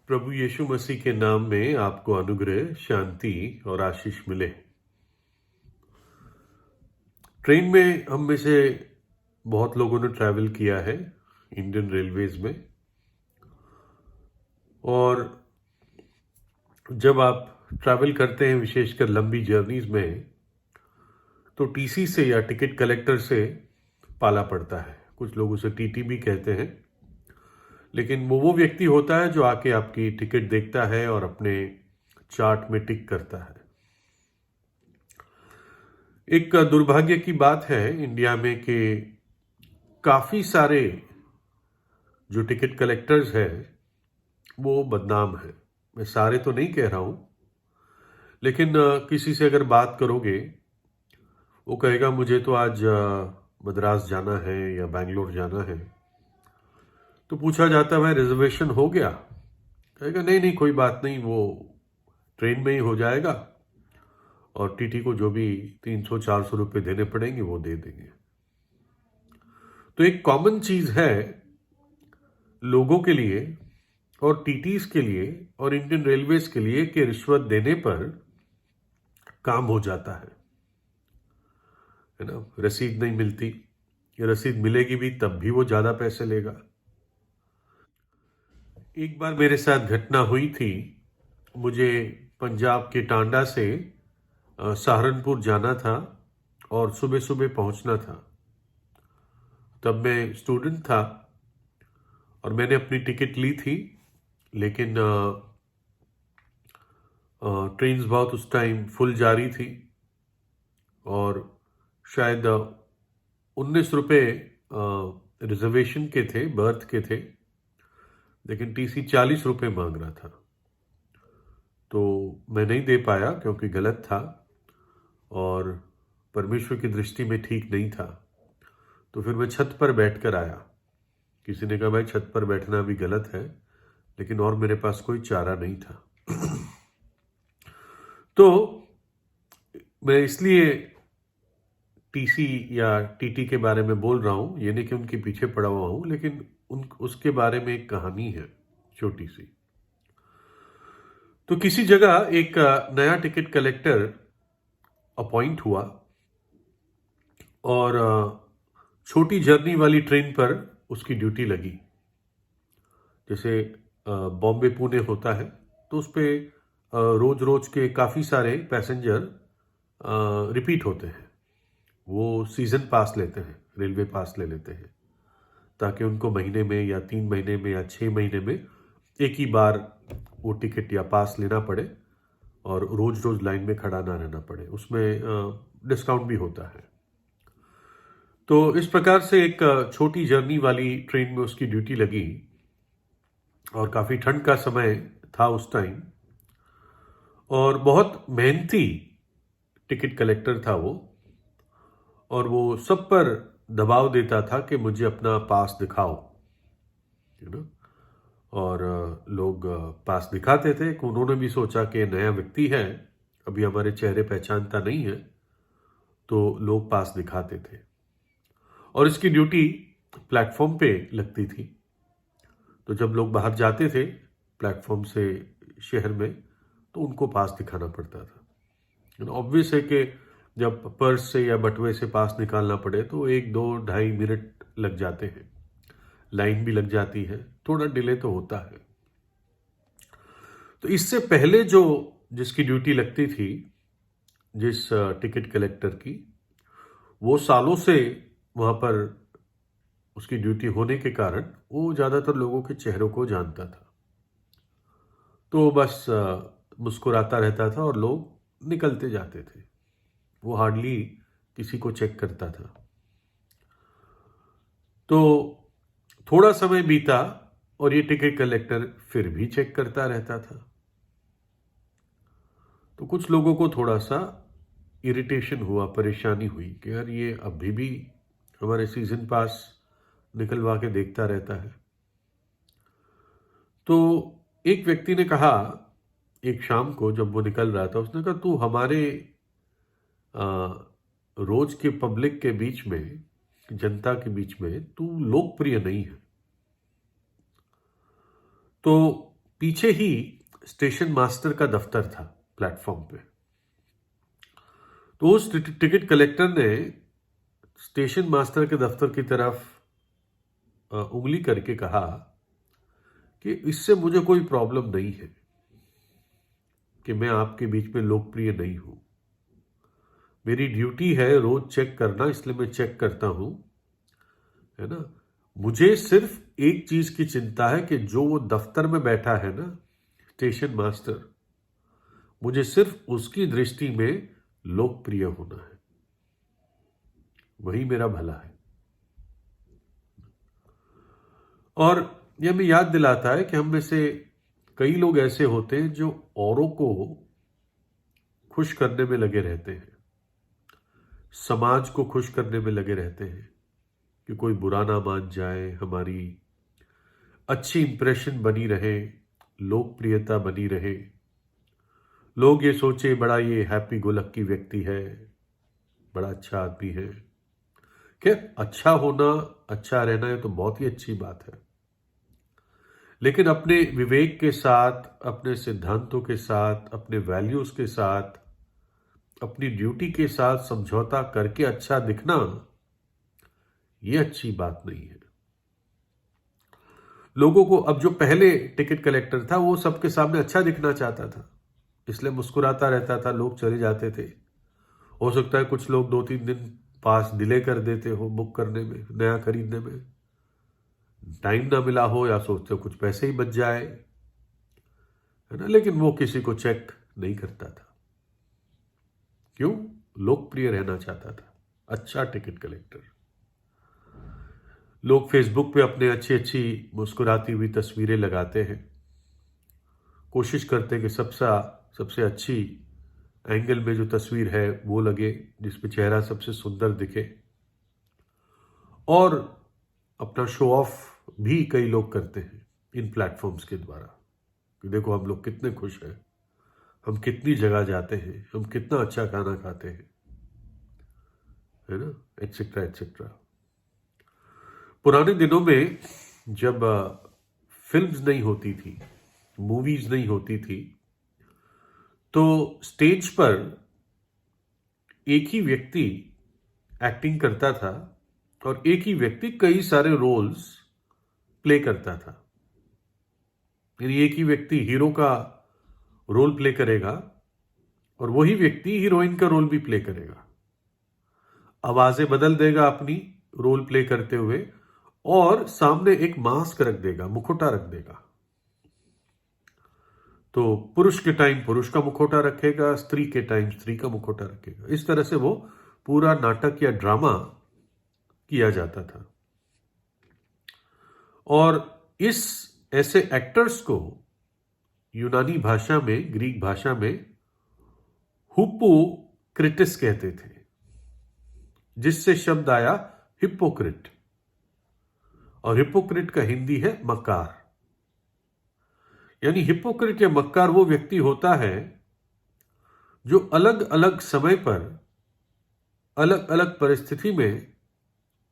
प्रभु यीशु मसीह के नाम में आपको अनुग्रह, शांति और आशीष मिले। ट्रेन में हम में से बहुत लोगों ने ट्रैवल किया है इंडियन रेलवेज में। और जब आप ट्रैवल करते हैं, विशेषकर लंबी जर्नीज में, तो टीसी से या टिकट कलेक्टर से पाला पड़ता है। कुछ लोग उसे टीटी भी कहते हैं, लेकिन वो व्यक्ति होता है जो आके आपकी टिकट देखता है और अपने चार्ट में टिक करता है। एक दुर्भाग्य की बात है इंडिया में कि काफ़ी सारे जो टिकट कलेक्टर्स हैं वो बदनाम हैं। मैं सारे तो नहीं कह रहा हूँ, लेकिन किसी से अगर बात करोगे, वो कहेगा मुझे तो आज मद्रास जाना है या बैंगलोर जाना है। तो पूछा जाता है रिजर्वेशन हो गया? कहेगा नहीं नहीं, कोई बात नहीं, वो ट्रेन में ही हो जाएगा और टीटी को जो भी 300-400 रुपये देने पड़ेंगे वो दे देंगे। तो एक कॉमन चीज़ है लोगों के लिए और टीटीज के लिए और इंडियन रेलवेज के लिए कि रिश्वत देने पर काम हो जाता है ना। रसीद नहीं मिलती, या रसीद मिलेगी भी तब भी वो ज़्यादा पैसे लेगा। एक बार मेरे साथ घटना हुई थी। मुझे पंजाब के टांडा से सहारनपुर जाना था और सुबह सुबह पहुंचना था। तब मैं स्टूडेंट था और मैंने अपनी टिकट ली थी, लेकिन ट्रेन्स बहुत उस टाइम फुल जा रही थी और शायद 19 रुपये रिजर्वेशन के थे, बर्थ के थे, लेकिन टीसी 40 रुपये मांग रहा था। तो मैं नहीं दे पाया क्योंकि गलत था और परमेश्वर की दृष्टि में ठीक नहीं था। तो फिर मैं छत पर बैठ कर आया। किसी ने कहा भाई छत पर बैठना भी गलत है, लेकिन और मेरे पास कोई चारा नहीं था। तो मैं इसलिए टीसी या टीटी के बारे में बोल रहा हूँ, ये नहीं कि उनके पीछे पड़ा हुआ हूँ, लेकिन उसके बारे में एक कहानी है छोटी सी। तो किसी जगह एक नया टिकट कलेक्टर अपॉइंट हुआ और छोटी जर्नी वाली ट्रेन पर उसकी ड्यूटी लगी। जैसे बॉम्बे पुणे होता है, तो उस पर रोज रोज के काफ़ी सारे पैसेंजर रिपीट होते हैं। वो सीज़न पास लेते हैं, रेलवे पास ले लेते हैं, ताकि उनको महीने में या 3 महीने में या 6 महीने में एक ही बार वो टिकट या पास लेना पड़े और रोज रोज लाइन में खड़ा ना रहना पड़े। उसमें डिस्काउंट भी होता है। तो इस प्रकार से एक छोटी जर्नी वाली ट्रेन में उसकी ड्यूटी लगी और काफ़ी ठंड का समय था उस टाइम, और बहुत मेहनती टिकट कलेक्टर था वो। और वो सब पर दबाव देता था कि मुझे अपना पास दिखाओ, यू नो। और लोग पास दिखाते थे कि उन्होंने भी सोचा कि नया व्यक्ति है, अभी हमारे चेहरे पहचानता नहीं है, तो लोग पास दिखाते थे। और इसकी ड्यूटी प्लेटफॉर्म पे लगती थी। तो जब लोग बाहर जाते थे प्लेटफॉर्म से शहर में, तो उनको पास दिखाना पड़ता था। ऑब्वियस है कि जब पर्स से या बटुए से पास निकालना पड़े तो 1, 2, 2.5 मिनट लग जाते हैं, लाइन भी लग जाती है, थोड़ा डिले तो होता है। तो इससे पहले जिसकी ड्यूटी लगती थी, जिस टिकट कलेक्टर की, वो सालों से वहाँ पर उसकी ड्यूटी होने के कारण वो ज़्यादातर लोगों के चेहरों को जानता था। तो बस मुस्कुराता रहता था और लोग निकलते जाते थे। वो हार्डली किसी को चेक करता था। तो थोड़ा समय बीता और ये टिकट कलेक्टर फिर भी चेक करता रहता था। तो कुछ लोगों को थोड़ा सा इरिटेशन हुआ, परेशानी हुई कि यार ये अभी भी हमारे सीजन पास निकलवा के देखता रहता है। तो एक व्यक्ति ने कहा, एक शाम को जब वो निकल रहा था, उसने कहा तू हमारे रोज के पब्लिक के बीच में, जनता के बीच में तू लोकप्रिय नहीं है। तो पीछे ही स्टेशन मास्टर का दफ्तर था प्लेटफॉर्म पे। तो उस टिकट कलेक्टर ने स्टेशन मास्टर के दफ्तर की तरफ उंगली करके कहा कि इससे मुझे कोई प्रॉब्लम नहीं है कि मैं आपके बीच में लोकप्रिय नहीं हूं। मेरी ड्यूटी है रोज चेक करना, इसलिए मैं चेक करता हूं, है ना। मुझे सिर्फ एक चीज की चिंता है कि जो वो दफ्तर में बैठा है ना, स्टेशन मास्टर, मुझे सिर्फ उसकी दृष्टि में लोकप्रिय होना है, वही मेरा भला है। और यह हमें याद दिलाता है कि हम में से कई लोग ऐसे होते हैं जो औरों को खुश करने में लगे रहते हैं, समाज को खुश करने में लगे रहते हैं कि कोई बुरा ना मान जाए, हमारी अच्छी इंप्रेशन बनी रहे, लोकप्रियता बनी रहे, लोग ये सोचे बड़ा ये हैप्पी गो लक्की व्यक्ति है, बड़ा अच्छा आदमी है। क्या अच्छा होना, अच्छा रहना है तो बहुत ही अच्छी बात है, लेकिन अपने विवेक के साथ, अपने सिद्धांतों के साथ, अपने वैल्यूज के साथ, अपनी ड्यूटी के साथ समझौता करके अच्छा दिखना, ये अच्छी बात नहीं है। लोगों को, अब जो पहले टिकट कलेक्टर था वो सबके सामने अच्छा दिखना चाहता था, इसलिए मुस्कुराता रहता था, लोग चले जाते थे। हो सकता है कुछ लोग 2-3 दिन पास डिले कर देते हो बुक करने में, नया खरीदने में, टाइम ना मिला हो, या सोचते हो कुछ पैसे ही बच जाए, है ना। लेकिन वो किसी को चेक नहीं करता था। क्यों? लोकप्रिय रहना चाहता था, अच्छा टिकट कलेक्टर। लोग फेसबुक पे अपने अच्छी अच्छी मुस्कुराती हुई तस्वीरें लगाते हैं, कोशिश करते हैं कि सबसे अच्छी एंगल में जो तस्वीर है वो लगे, जिसमें चेहरा सबसे सुंदर दिखे, और अपना शो ऑफ भी कई लोग करते हैं इन प्लेटफॉर्म्स के द्वारा कि देखो हम लोग कितने खुश हैं, हम कितनी जगह जाते हैं, हम कितना अच्छा खाना खाते हैं, है ना, एटसेट्रा एटसेट्रा। पुराने दिनों में जब फिल्म्स नहीं होती थी, मूवीज नहीं होती थी, तो स्टेज पर एक ही व्यक्ति एक्टिंग करता था और एक ही व्यक्ति कई सारे रोल्स प्ले करता था। यानी एक ही व्यक्ति हीरो का रोल प्ले करेगा और वही व्यक्ति हीरोइन का रोल भी प्ले करेगा, आवाजें बदल देगा अपनी रोल प्ले करते हुए, और सामने एक मास्क रख देगा, मुखौटा रख देगा। तो पुरुष के टाइम पुरुष का मुखौटा रखेगा, स्त्री के टाइम स्त्री का मुखौटा रखेगा। इस तरह से वो पूरा नाटक या ड्रामा किया जाता था। और इस ऐसे एक्टर्स को यूनानी भाषा में, ग्रीक भाषा में हुपोक्रिटिस कहते थे, जिससे शब्द आया हिपोक्रिट, और हिपोक्रिट का हिंदी है मक्कार। यानी हिपोक्रिट या मक्कार वो व्यक्ति होता है जो अलग अलग समय पर, अलग अलग परिस्थिति में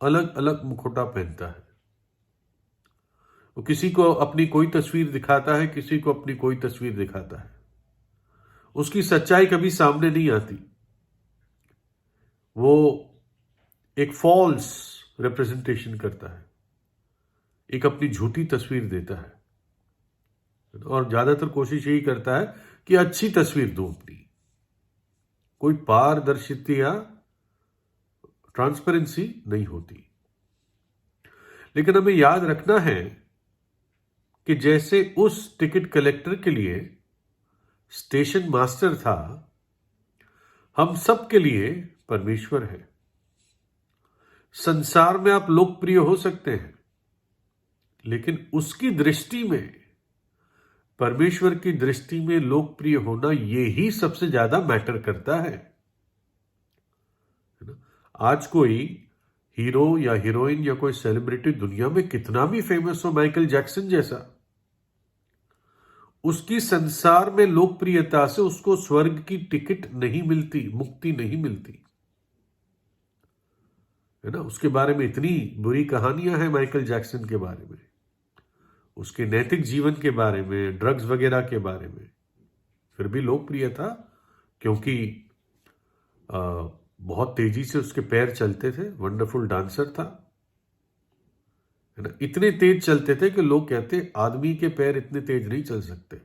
अलग अलग मुखौटा पहनता है। वो किसी को अपनी कोई तस्वीर दिखाता है, किसी को अपनी कोई तस्वीर दिखाता है, उसकी सच्चाई कभी सामने नहीं आती। वो एक फॉल्स रिप्रेजेंटेशन करता है, एक अपनी झूठी तस्वीर देता है, और ज्यादातर कोशिश यही करता है कि अच्छी तस्वीर दूं अपनी। कोई पारदर्शिता या ट्रांसपेरेंसी नहीं होती। लेकिन हमें याद रखना है कि जैसे उस टिकट कलेक्टर के लिए स्टेशन मास्टर था, हम सब के लिए परमेश्वर है। संसार में आप लोकप्रिय हो सकते हैं, लेकिन उसकी दृष्टि में, परमेश्वर की दृष्टि में लोकप्रिय होना यही सबसे ज्यादा मैटर करता है। आज कोई हीरो या हीरोइन या कोई सेलिब्रिटी दुनिया में कितना भी फेमस हो, माइकल जैक्सन जैसा, उसकी संसार में लोकप्रियता से उसको स्वर्ग की टिकट नहीं मिलती, मुक्ति नहीं मिलती, है ना। उसके बारे में इतनी बुरी कहानियां हैं माइकल जैक्सन के बारे में। उसके नैतिक जीवन के बारे में, ड्रग्स वगैरह के बारे में, फिर भी लोकप्रिय था क्योंकि बहुत तेजी से उसके पैर चलते थे, वंडरफुल डांसर था, है ना। इतने तेज चलते थे कि लोग कहते आदमी के पैर इतने तेज नहीं चल सकते,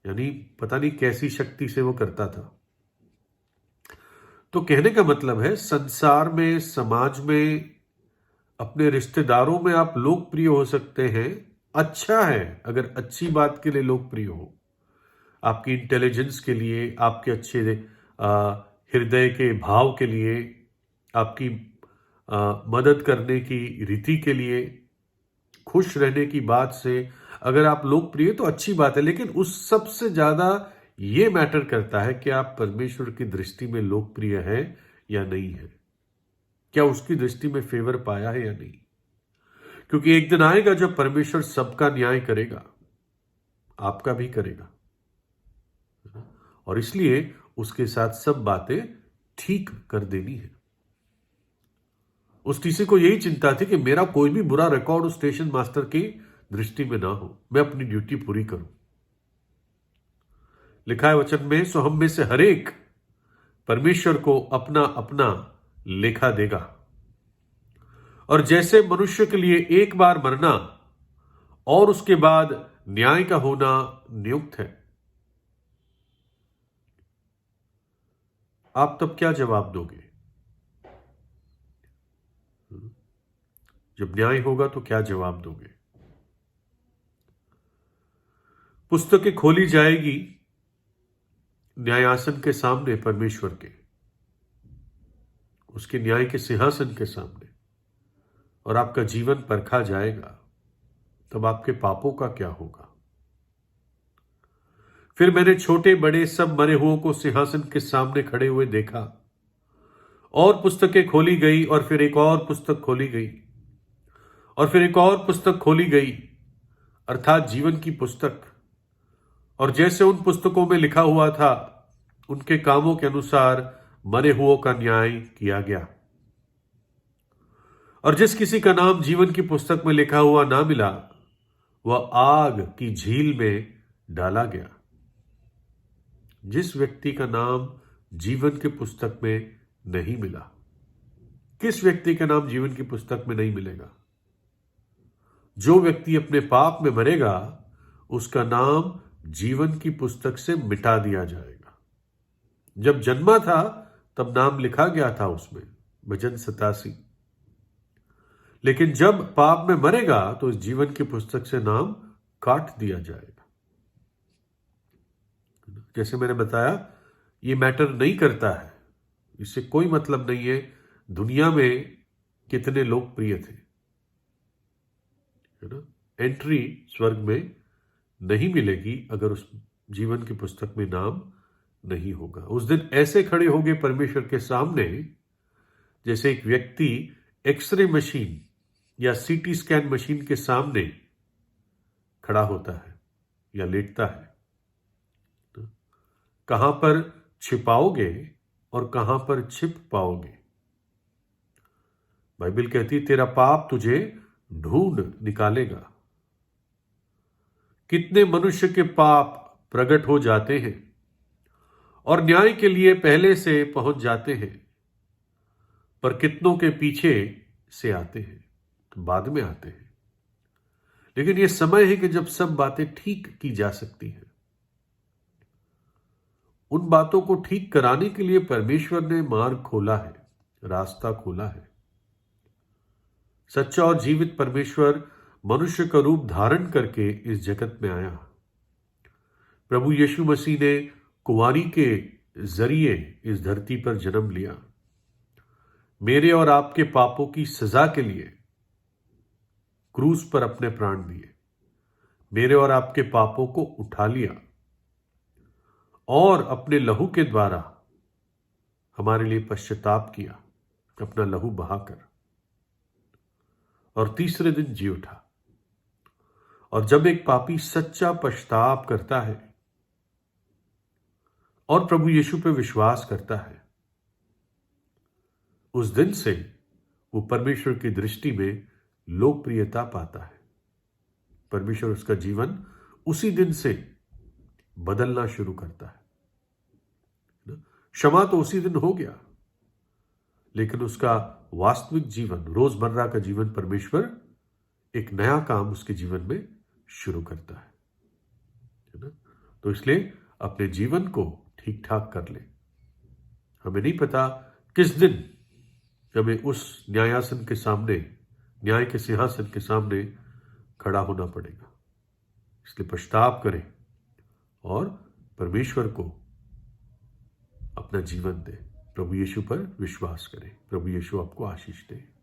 यानी पता नहीं कैसी शक्ति से वो करता था। तो कहने का मतलब है संसार में, समाज में, अपने रिश्तेदारों में आप लोकप्रिय हो सकते हैं। अच्छा है अगर अच्छी बात के लिए लोकप्रिय हो, आपकी इंटेलिजेंस के लिए, आपके अच्छे हृदय के भाव के लिए, आपकी मदद करने की रीति के लिए, खुश रहने की बात से अगर आप लोकप्रिय तो अच्छी बात है। लेकिन उस सबसे ज्यादा ये मैटर करता है कि आप परमेश्वर की दृष्टि में लोकप्रिय है या नहीं है, क्या उसकी दृष्टि में फेवर पाया है या नहीं। क्योंकि एक दिन आएगा जब परमेश्वर सबका न्याय करेगा, आपका भी करेगा, और इसलिए उसके साथ सब बातें ठीक कर देनी है। उस टीसी को यही चिंता थी कि मेरा कोई भी बुरा रिकॉर्ड उस स्टेशन मास्टर की दृष्टि में ना हो, मैं अपनी ड्यूटी पूरी करूं। लिखा है वचन में, सो हम में से हरेक परमेश्वर को अपना अपना लेखा देगा। और जैसे मनुष्य के लिए एक बार मरना और उसके बाद न्याय का होना नियुक्त है, आप तब क्या जवाब दोगे? जब न्याय होगा तो क्या जवाब दोगे? पुस्तकें खोली जाएगी न्यायासन के सामने, परमेश्वर के, उसके न्याय के सिंहासन के सामने, और आपका जीवन परखा जाएगा। तब आपके पापों का क्या होगा? फिर मैंने छोटे बड़े सब मरे हुओं को सिंहासन के सामने खड़े हुए देखा, और पुस्तकें खोली गई, और फिर एक और पुस्तक खोली गई, और फिर एक और पुस्तक खोली गई, अर्थात जीवन की पुस्तक। और जैसे उन पुस्तकों में लिखा हुआ था, उनके कामों के अनुसार मरे हुओं का न्याय किया गया। और जिस किसी का नाम जीवन की पुस्तक में लिखा हुआ ना मिला, वह आग की झील में डाला गया। जिस व्यक्ति का नाम जीवन की पुस्तक में नहीं मिला, किस व्यक्ति का नाम जीवन की पुस्तक में नहीं मिलेगा? जो व्यक्ति अपने पाप में मरेगा, उसका नाम जीवन की पुस्तक से मिटा दिया जाएगा। जब जन्मा था तब नाम लिखा गया था उसमें, भजन 87। लेकिन जब पाप में मरेगा तो इस जीवन की पुस्तक से नाम काट दिया जाएगा। जैसे मैंने बताया, ये मैटर नहीं करता है, इससे कोई मतलब नहीं है दुनिया में कितने लोकप्रिय थे, है ना। एंट्री स्वर्ग में नहीं मिलेगी अगर उस जीवन की पुस्तक में नाम नहीं होगा। उस दिन ऐसे खड़े होंगे परमेश्वर के सामने जैसे एक व्यक्ति एक्सरे मशीन या सीटी स्कैन मशीन के सामने खड़ा होता है या लेटता है। तो कहां पर छिपाओगे और कहां पर छिप पाओगे? बाइबल कहती तेरा पाप तुझे ढूंढ निकालेगा। कितने मनुष्य के पाप प्रकट हो जाते हैं और न्याय के लिए पहले से पहुंच जाते हैं, पर कितनों के पीछे से आते हैं, बाद में आते हैं। लेकिन यह समय है कि जब सब बातें ठीक की जा सकती हैं। उन बातों को ठीक कराने के लिए परमेश्वर ने मार्ग खोला है, रास्ता खोला है। सच्चा और जीवित परमेश्वर मनुष्य का रूप धारण करके इस जगत में आया। प्रभु यीशु मसीह ने कुंवारी के जरिए इस धरती पर जन्म लिया, मेरे और आपके पापों की सजा के लिए क्रूस पर अपने प्राण दिए, मेरे और आपके पापों को उठा लिया और अपने लहू के द्वारा हमारे लिए पश्चाताप किया, अपना लहू बहाकर, और तीसरे दिन जी उठा। और जब एक पापी सच्चा पश्चाताप करता है और प्रभु यीशु पे विश्वास करता है, उस दिन से वो परमेश्वर की दृष्टि में लोकप्रियता पाता है। परमेश्वर उसका जीवन उसी दिन से बदलना शुरू करता है ना? क्षमा तो उसी दिन हो गया, लेकिन उसका वास्तविक जीवन, रोजमर्रा का जीवन, परमेश्वर एक नया काम उसके जीवन में शुरू करता है ना? तो इसलिए अपने जीवन को ठीक ठाक कर ले। हमें नहीं पता किस दिन हमें उस न्यायासन के सामने, न्याय के सिंहासन के सामने खड़ा होना पड़ेगा। इसलिए पश्चाताप करें और परमेश्वर को अपना जीवन दे। प्रभु यीशु पर विश्वास करें। प्रभु यीशु आपको आशीष दे।